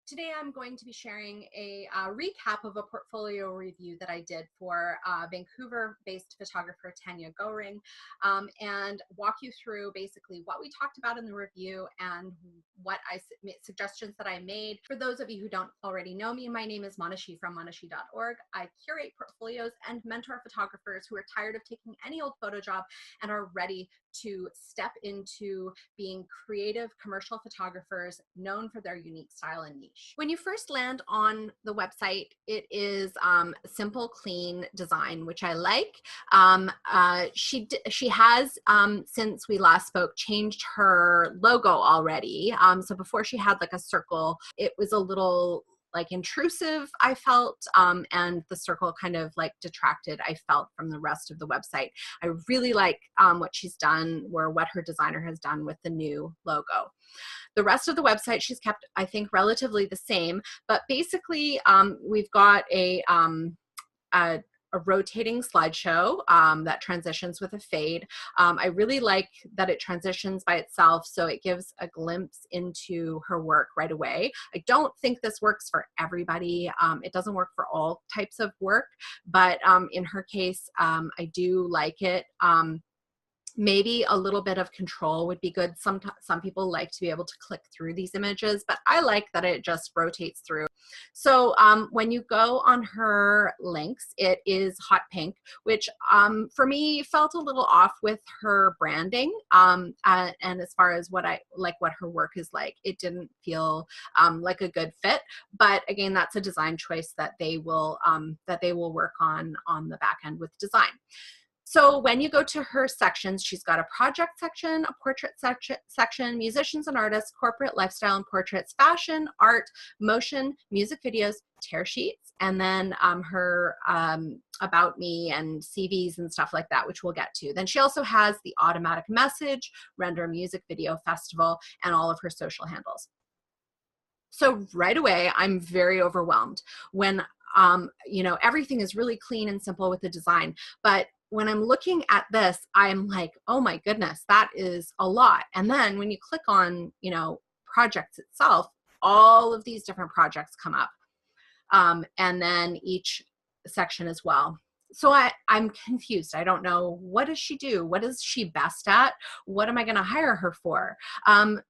Today I'm going to be sharing a recap of a portfolio review that I did for Vancouver-based photographer Tanya Goehring, and walk you through basically what we talked about in the review and what suggestions that I made. For those of you who don't already know me, my name is Monashee from Monashee.org. I curate portfolios and mentor photographers who are tired of taking any old photo job and are ready to step into being creative commercial photographers known for their unique style and niche. When you first land on the website, it is simple, clean design, which I like. She has, since we last spoke, changed her logo already. So before she had like a circle, it was a little like intrusive, I felt, and the circle kind of like detracted, I felt, from the rest of the website. I really like what she's done, or what her designer has done with the new logo. The rest of the website she's kept, I think, relatively the same, but basically we've got a rotating slideshow that transitions with a fade. I really like that it transitions by itself, so it gives a glimpse into her work right away. I don't think this works for everybody. It doesn't work for all types of work, but in her case, I do like it. Maybe a little bit of control would be good. Some people like to be able to click through these images, but I like that it just rotates through. So when you go on her links, it is hot pink, which for me felt a little off with her branding. And as far as what her work is like, it didn't feel like a good fit. But again, that's a design choice that they will work on the back end with design. So when you go to her sections, she's got a project section, a portrait section, musicians and artists, corporate, lifestyle and portraits, fashion, art, motion, music videos, tear sheets, and then her about me and CVs and stuff like that, which we'll get to. Then she also has the automatic message, render music video festival, and all of her social handles. So right away, I'm very overwhelmed when everything is really clean and simple with the design, but when I'm looking at this, I'm like, oh my goodness, that is a lot. And then when you click on, projects itself, all of these different projects come up. And then each section as well. So I'm confused. I don't know, what does she do? What is she best at? What am I going to hire her for?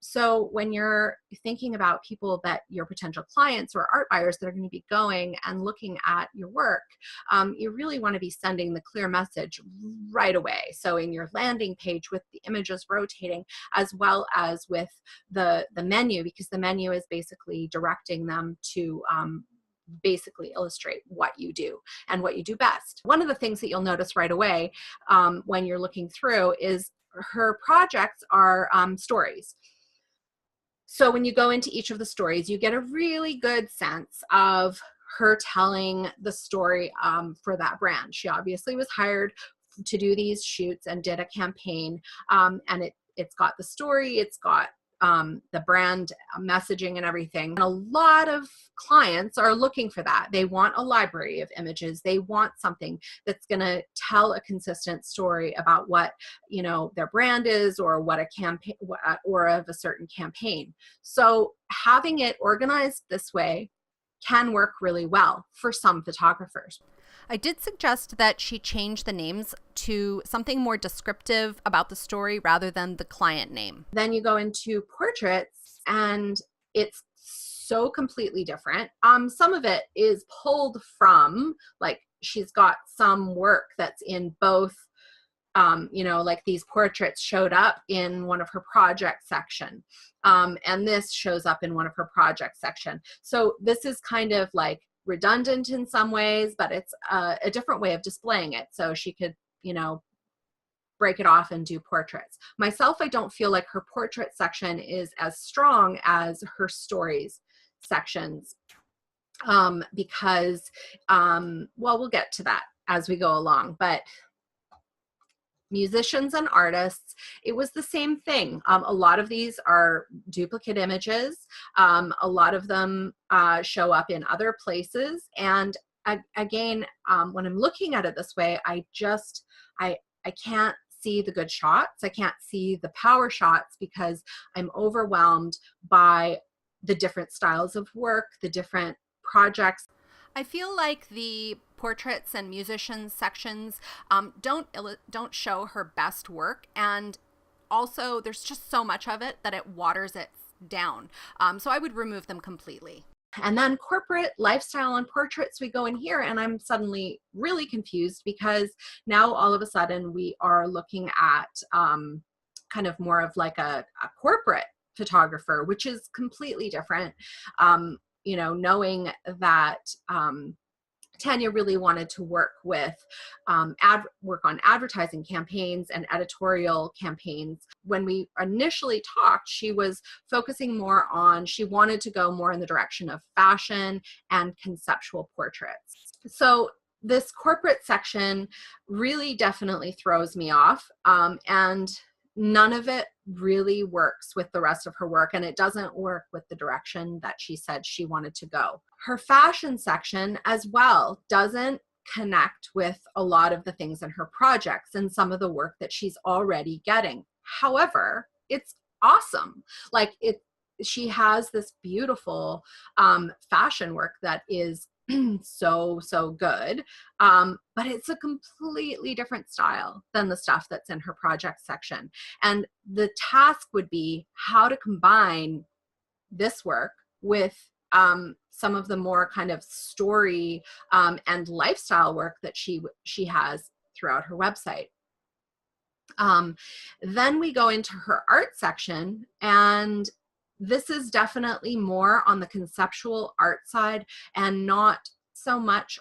So when you're thinking about people that your potential clients or art buyers that are going to be going and looking at your work, you really want to be sending the clear message right away. So in your landing page with the images rotating, as well as with the menu, because the menu is basically directing them to basically illustrate what you do and what you do best. One of the things that you'll notice right away when you're looking through is her projects are stories. So when you go into each of the stories, you get a really good sense of her telling the story for that brand. She obviously was hired to do these shoots and did a campaign, and it's got the story, it's got the brand messaging and everything. And a lot of clients are looking for that. They want a library of images. They want something that's going to tell a consistent story about what, their brand is, or what a campaign, or of a certain campaign. So having it organized this way can work really well for some photographers. I did suggest that she change the names to something more descriptive about the story rather than the client name. Then you go into portraits and it's so completely different. Some of it is pulled from, like, she's got some work that's in both, like these portraits showed up in one of her project section. And this shows up in one of her project section. So this is kind of like redundant in some ways, but it's a different way of displaying it. So she could, break it off and do portraits. Myself, I don't feel like her portrait section is as strong as her stories sections, because, we'll get to that as we go along, but musicians and artists, it was the same thing. A lot of these are duplicate images. A lot of them show up in other places. And again, when I'm looking at it this way, I can't see the good shots. I can't see the power shots because I'm overwhelmed by the different styles of work, the different projects. I feel like the portraits and musicians sections don't show her best work, and also there's just so much of it that it waters it down. So I would remove them completely. And then corporate, lifestyle, and portraits, we go in here, and I'm suddenly really confused because now all of a sudden we are looking at kind of more of like a corporate photographer, which is completely different. Knowing that Tanya really wanted to work with work on advertising campaigns and editorial campaigns. When we initially talked, she was focusing more on, she wanted to go more in the direction of fashion and conceptual portraits. So this corporate section really definitely throws me off, and none of it really works with the rest of her work, and it doesn't work with the direction that she said she wanted to go. Her fashion section as well doesn't connect with a lot of the things in her projects and some of the work that she's already getting. However, it's awesome. Like she has this beautiful fashion work that is so good, but it's a completely different style than the stuff that's in her project section. And the task would be how to combine this work with some of the more kind of story and lifestyle work that she has throughout her website. Then we go into her art section, and this is definitely more on the conceptual art side and not so much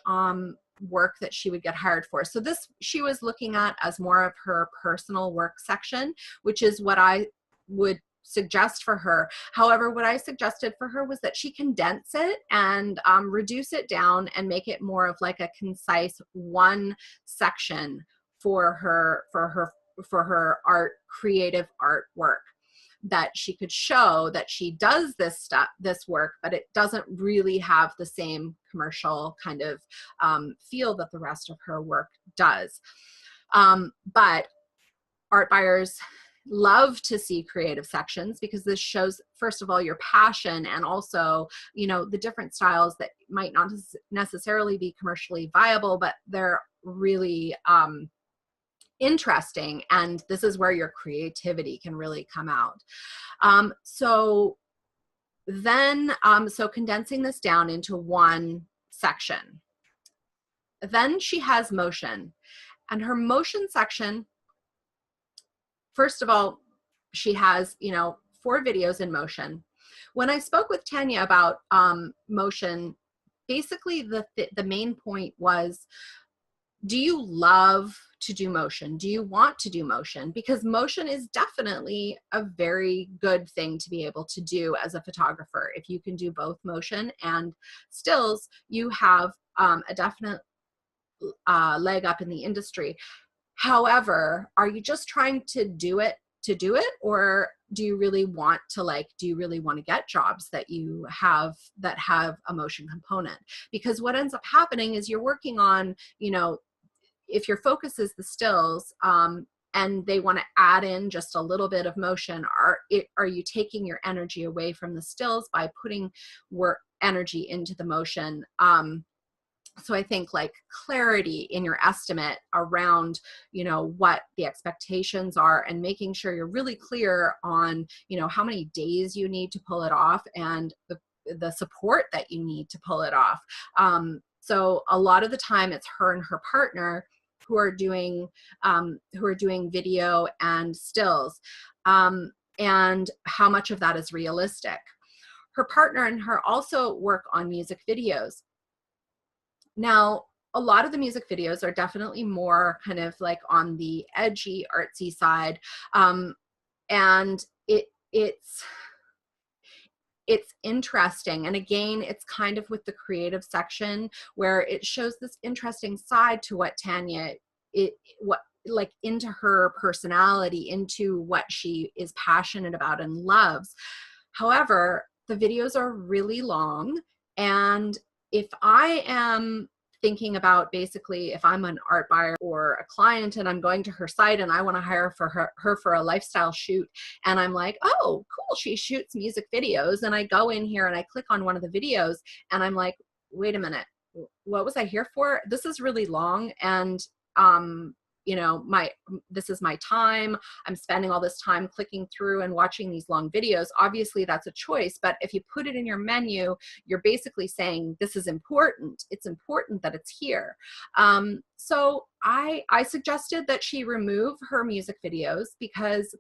work that she would get hired for. So this she was looking at as more of her personal work section, which is what I would suggest for her. However, what I suggested for her was that she condense it and reduce it down and make it more of like a concise one section for her art, creative artwork, that she could show that she does this work, but it doesn't really have the same commercial kind of feel that the rest of her work does. But art buyers love to see creative sections because this shows, first of all, your passion, and also, the different styles that might not necessarily be commercially viable, but they're really interesting, and this is where your creativity can really come out. So condensing this down into one section. Then she has motion, and her motion section, first of all, she has 4 videos in motion. When I spoke with Tanya about motion, basically the main point was, do you love to do motion? Do you want to do motion? Because motion is definitely a very good thing to be able to do as a photographer. If you can do both motion and stills, you have a definite leg up in the industry. However, are you just trying to do it, or do you really want to get jobs that have a motion component? Because what ends up happening is you're working on, if your focus is the stills, and they want to add in just a little bit of motion, are you taking your energy away from the stills by putting work energy into the motion? So I think like clarity in your estimate around, what the expectations are, and making sure you're really clear on, how many days you need to pull it off, and the support that you need to pull it off. So a lot of the time it's her and her partner who are doing video and stills, and how much of that is realistic. Her partner and her also work on music videos. Now, a lot of the music videos are definitely more kind of like on the edgy, artsy side, and it's interesting. And again, it's kind of with the creative section where it shows this interesting side to what Tanya, into her personality, into what she is passionate about and loves. However, the videos are really long, and if I am thinking about basically if I'm an art buyer or a client and I'm going to her site and I want to hire her for a lifestyle shoot, and I'm like, oh, cool, she shoots music videos, and I go in here and I click on one of the videos and I'm like, wait a minute, what was I here for? This is really long, and this is my time. I'm spending all this time clicking through and watching these long videos. Obviously that's a choice, but if you put it in your menu, you're basically saying this is important. It's important that it's here. So I suggested that she remove her music videos because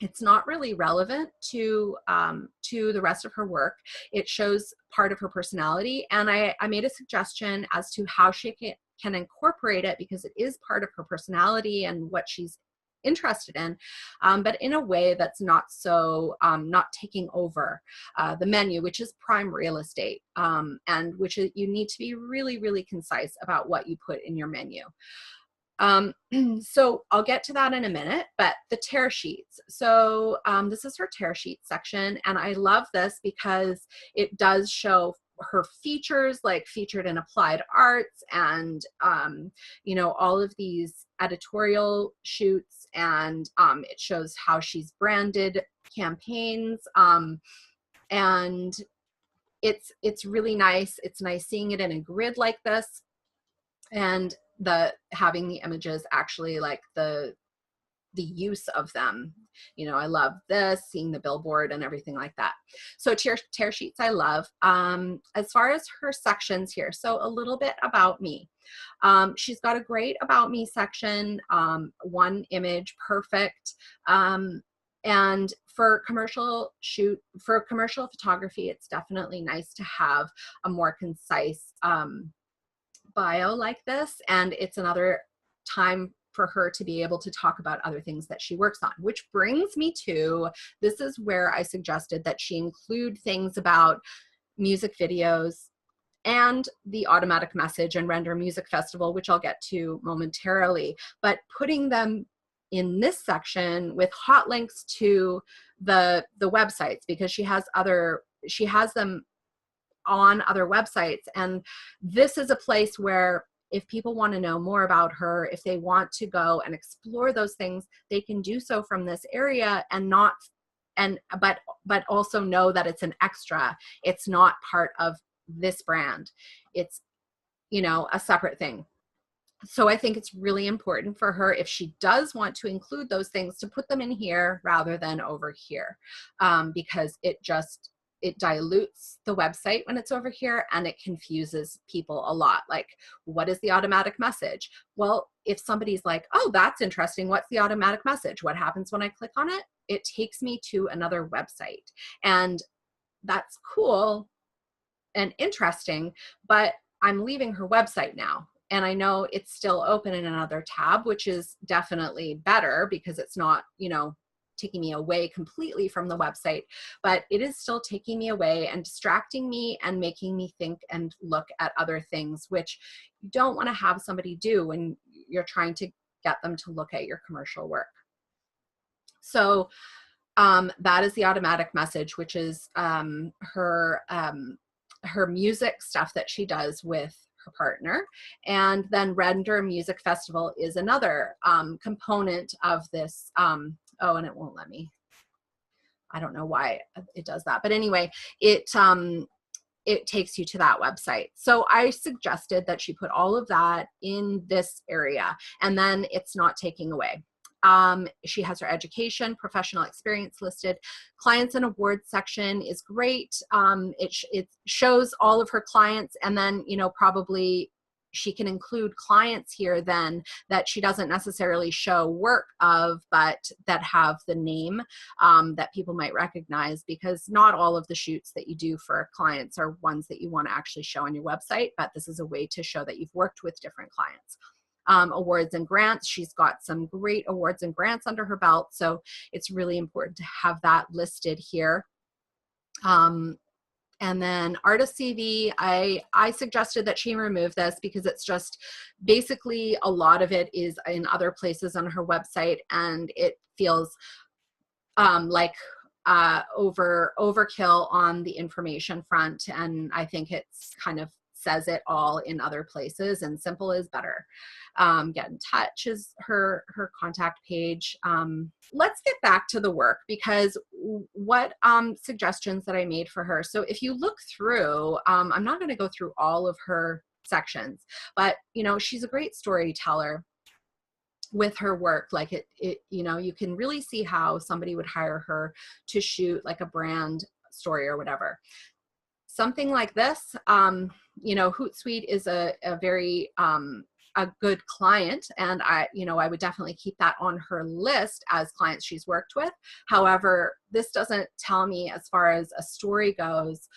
it's not really relevant to the rest of her work. It shows part of her personality, and I made a suggestion as to how she can incorporate it, because it is part of her personality and what she's interested in, but in a way that's not so not taking over the menu, which is prime real estate, and which is, you need to be really, really concise about what you put in your menu. So I'll get to that in a minute, but the tear sheets. So this is her tear sheet section, and I love this because it does show her features, like featured in applied arts, and all of these editorial shoots, and it shows how she's branded campaigns, and it's really nice. It's nice seeing it in a grid like this, and having the images actually, like the use of them. I love this, seeing the billboard and everything like that. So tear sheets I love. As far as her sections here, so a little bit about me. She's got a great about me section, one image, perfect. And for commercial photography, it's definitely nice to have a more concise bio like this, and it's another time for her to be able to talk about other things that she works on, which brings me to, this is where I suggested that she include things about music videos and the automatic message and Render Music Festival, which I'll get to momentarily, but putting them in this section with hot links to the websites, because she has them on other websites. And this is a place where if people want to know more about her, if they want to go and explore those things, they can do so from this area, and but also know that it's an extra. It's not part of this brand. It's, a separate thing. So I think it's really important for her, if she does want to include those things, to put them in here rather than over here, because it dilutes the website when it's over here, and it confuses people a lot. Like, what is the automatic message? Well, if somebody's like, oh, that's interesting, what's the automatic message? What happens when I click on it? It takes me to another website. And that's cool and interesting, but I'm leaving her website now. And I know it's still open in another tab, which is definitely better because it's not, taking me away completely from the website, but it is still taking me away and distracting me and making me think and look at other things, which you don't want to have somebody do when you're trying to get them to look at your commercial work. So that is the automatic message, which is her music stuff that she does with her partner. And then Render Music Festival is another component of this. Oh, and it won't let me. I don't know why it does that. But anyway, it takes you to that website. So I suggested that she put all of that in this area, and then it's not taking away. She has her education, professional experience listed. Clients and awards section is great. It shows all of her clients, and then, probably she can include clients here then that she doesn't necessarily show work of, but that have the name that people might recognize, because not all of the shoots that you do for clients are ones that you want to actually show on your website, but this is a way to show that you've worked with different clients. Awards and grants. She's got some great awards and grants under her belt, so it's really important to have that listed here. And then artist CV, I suggested that she remove this because it's just basically a lot of it is in other places on her website, and it feels like overkill on the information front, and I think it's kind of says it all in other places, and simple is better. Get in touch is her contact page. Let's get back to the work, because what suggestions that I made for her. So if you look through, I'm not going to go through all of her sections, but she's a great storyteller with her work. Like it you can really see how somebody would hire her to shoot like a brand story or whatever. Something like this, Hootsuite is a very a good client, and I would definitely keep that on her list as clients she's worked with. However, this doesn't tell me, as far as a story goes,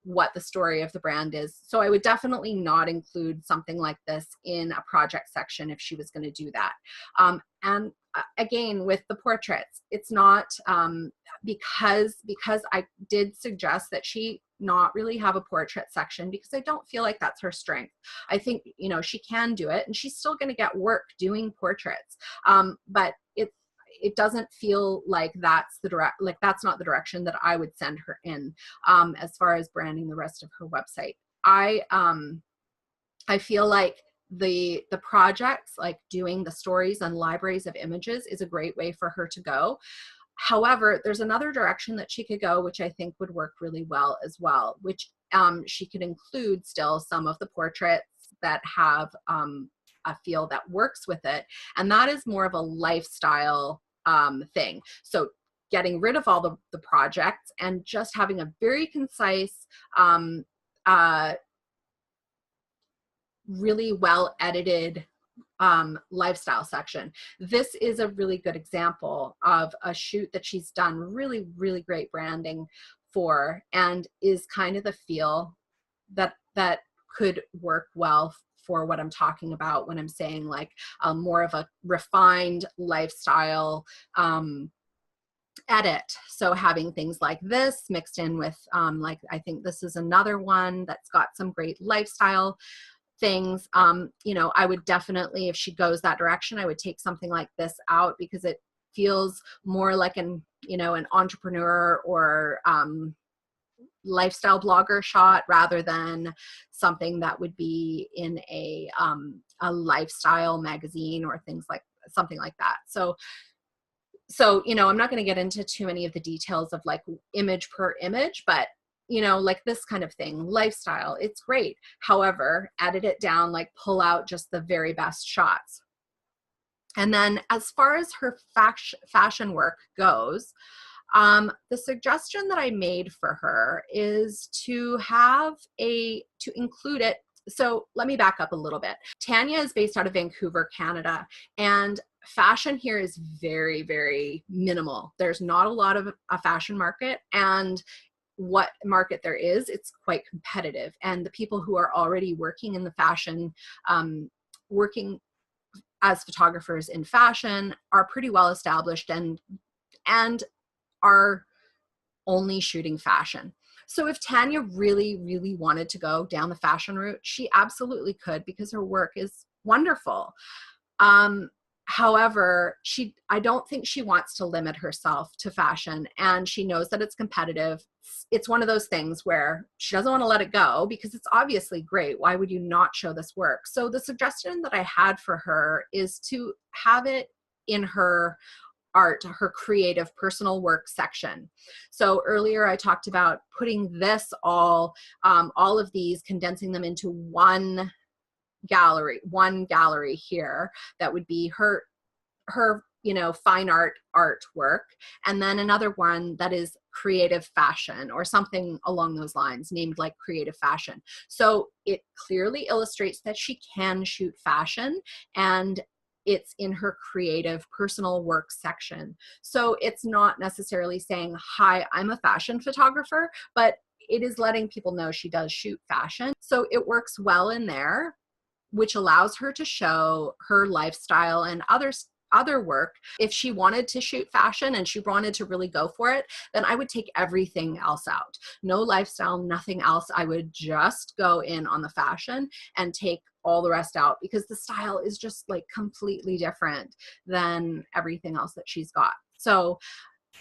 what the story of the brand is. So I would definitely not include something like this in a project section if she was going to do that. And again, with the portraits, it's not because I did suggest that she not really have a portrait section, because I don't feel like that's her strength. I think she can do it, and she's still going to get work doing portraits, but it doesn't feel like that's that's not the direction that I would send her in, as far as branding the rest of her website. I feel like the projects, like doing the stories and libraries of images, is a great way for her to go. However, there's another direction that she could go, which I think would work really well as well, which she could include still some of the portraits that have a feel that works with it. And that is more of a lifestyle thing. So getting rid of all the projects and just having a very concise, really well edited lifestyle section. This is a really good example of a shoot that she's done really, really great branding for, and is kind of the feel that could work well for what I'm talking about when I'm saying like more of a refined lifestyle edit. So having things like this mixed in with like, I think this is another one that's got some great lifestyle things. I would definitely, if she goes that direction, I would take something like this out, because it feels more like an entrepreneur or lifestyle blogger shot, rather than something that would be in a lifestyle magazine or something like that. So I'm not going to get into too many of the details of like image per image, but like this kind of thing, lifestyle, it's great. However, edit it down, like pull out just the very best shots. And then as far as her fashion work goes, the suggestion that I made for her is to include it. So let me back up a little bit. Tanya is based out of Vancouver, Canada, and fashion here is very, very minimal. There's not a lot of a fashion market, and what market there is, it's quite competitive. And the people who are already working in the fashion, working as photographers in fashion, are pretty well established and are only shooting fashion. So if Tanya really, really wanted to go down the fashion route, she absolutely could, because her work is wonderful. However, I don't think she wants to limit herself to fashion, and she knows that it's competitive. It's one of those things where she doesn't want to let it go, because it's obviously great. Why would you not show this work? So the suggestion that I had for her is to have it in her art, her creative personal work section. So earlier I talked about putting this all of these, condensing them into one gallery here. That would be her fine artwork, and then another one that is creative fashion or something along those lines, named like creative fashion. So it clearly illustrates that she can shoot fashion, and it's in her creative personal work section. So it's not necessarily saying, hi, I'm a fashion photographer, but it is letting people know she does shoot fashion. So it works well in there, which allows her to show her lifestyle and other work. If she wanted to shoot fashion and she wanted to really go for it, then I would take everything else out. No lifestyle, nothing else. I would just go in on the fashion and take all the rest out, because the style is just like completely different than everything else that she's got. So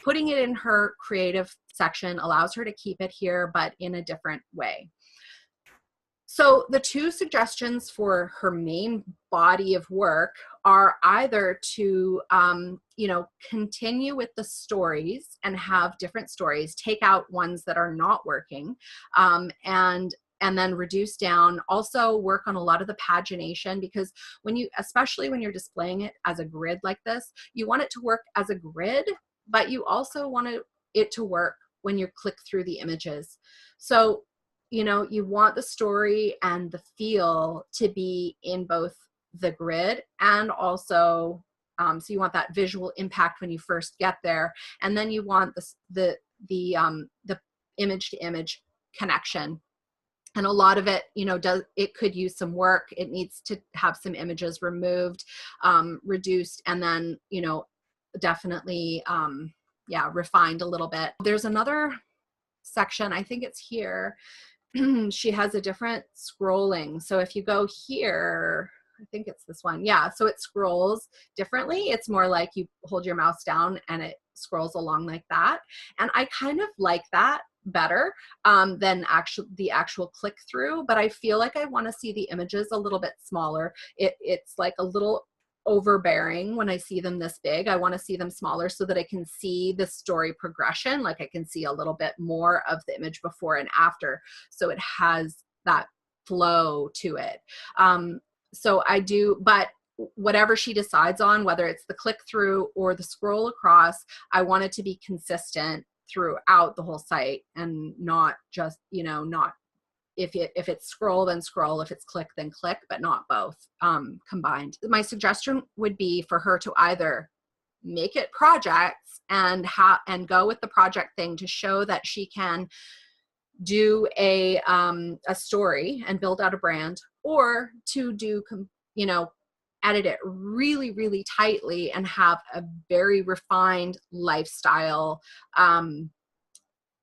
putting it in her creative section allows her to keep it here, but in a different way. So the two suggestions for her main body of work are either to, continue with the stories and have different stories, take out ones that are not working, and then reduce down. Also work on a lot of the pagination, because especially when you're displaying it as a grid like this, you want it to work as a grid, but you also want it to work when you click through the images. So you want the story and the feel to be in both the grid and also, so you want that visual impact when you first get there, and then you want the image to image connection. And a lot of it, it could use some work. It needs to have some images removed, reduced, and then, definitely, refined a little bit. There's another section, I think it's here. She has a different scrolling. So if you go here, I think it's this one. Yeah, so it scrolls differently. It's more like you hold your mouse down and it scrolls along like that. And I kind of like that better than the actual click through, but I feel like I want to see the images a little bit smaller. It's like a little overbearing when I see them this big. I want to see them smaller so that I can see the story progression. Like I can see a little bit more of the image before and after, so it has that flow to it. So I do, but whatever she decides on, whether it's the click through or the scroll across, I want it to be consistent throughout the whole site, and not just, not if it's scroll, then scroll, if it's click, then click, but not both combined. My suggestion would be for her to either make it projects and go with the project thing to show that she can do a story and build out a brand, or to do, edit it really, really tightly and have a very refined lifestyle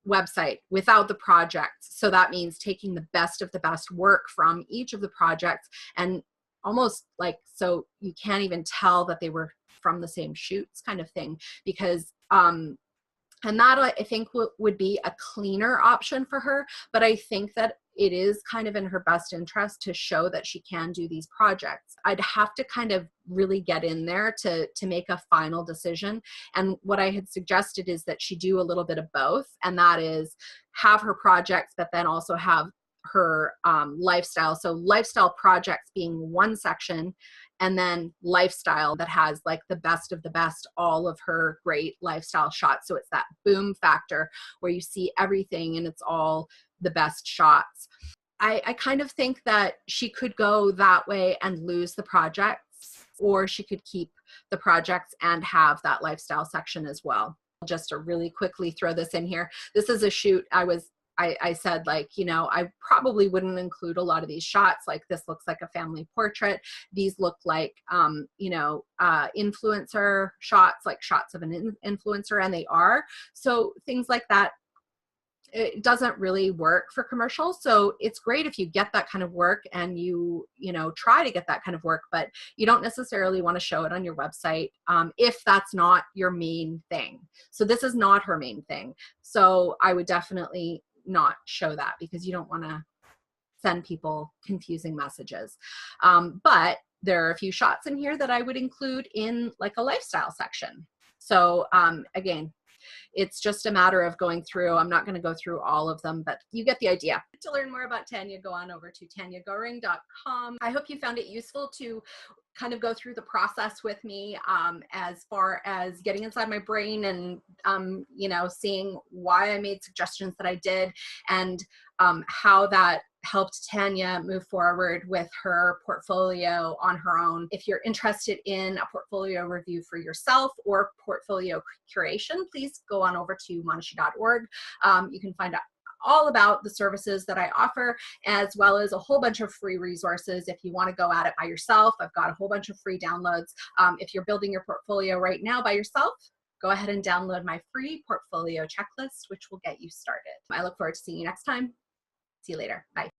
website without the projects. So that means taking the best of the best work from each of the projects, and almost like, so you can't even tell that they were from the same shoots, kind of thing, because and that I think would be a cleaner option for her. But I think that it is kind of in her best interest to show that she can do these projects. I'd have to kind of really get in there to make a final decision. And what I had suggested is that she do a little bit of both, and that is have her projects, but then also have her lifestyle. So lifestyle projects being one section, and then lifestyle that has like the best of the best, all of her great lifestyle shots. So it's that boom factor where you see everything and it's all the best shots. I kind of think that she could go that way and lose the projects, or she could keep the projects and have that lifestyle section as well. Just to really quickly throw this in here, this is a shoot I said, like, I probably wouldn't include a lot of these shots. Like, this looks like a family portrait. These look like, influencer shots, like shots of an influencer, and they are. So things like that, it doesn't really work for commercials. So it's great if you get that kind of work and you try to get that kind of work, but you don't necessarily want to show it on your website if that's not your main thing. So this is not her main thing. So I would definitely not show that, because you don't want to send people confusing messages. But there are a few shots in here that I would include in like a lifestyle section. So again, it's just a matter of going through. I'm not going to go through all of them, but you get the idea. To learn more about Tanya, go on over to tanyagoehring.com. I hope you found it useful to kind of go through the process with me as far as getting inside my brain and, seeing why I made suggestions that I did, and how that helped Tanya move forward with her portfolio on her own. If you're interested in a portfolio review for yourself or portfolio curation, please go on over to monashee.org. You can find out all about the services that I offer, as well as a whole bunch of free resources. If you want to go at it by yourself, I've got a whole bunch of free downloads. If you're building your portfolio right now by yourself, go ahead and download my free portfolio checklist, which will get you started. I look forward to seeing you next time. See you later. Bye.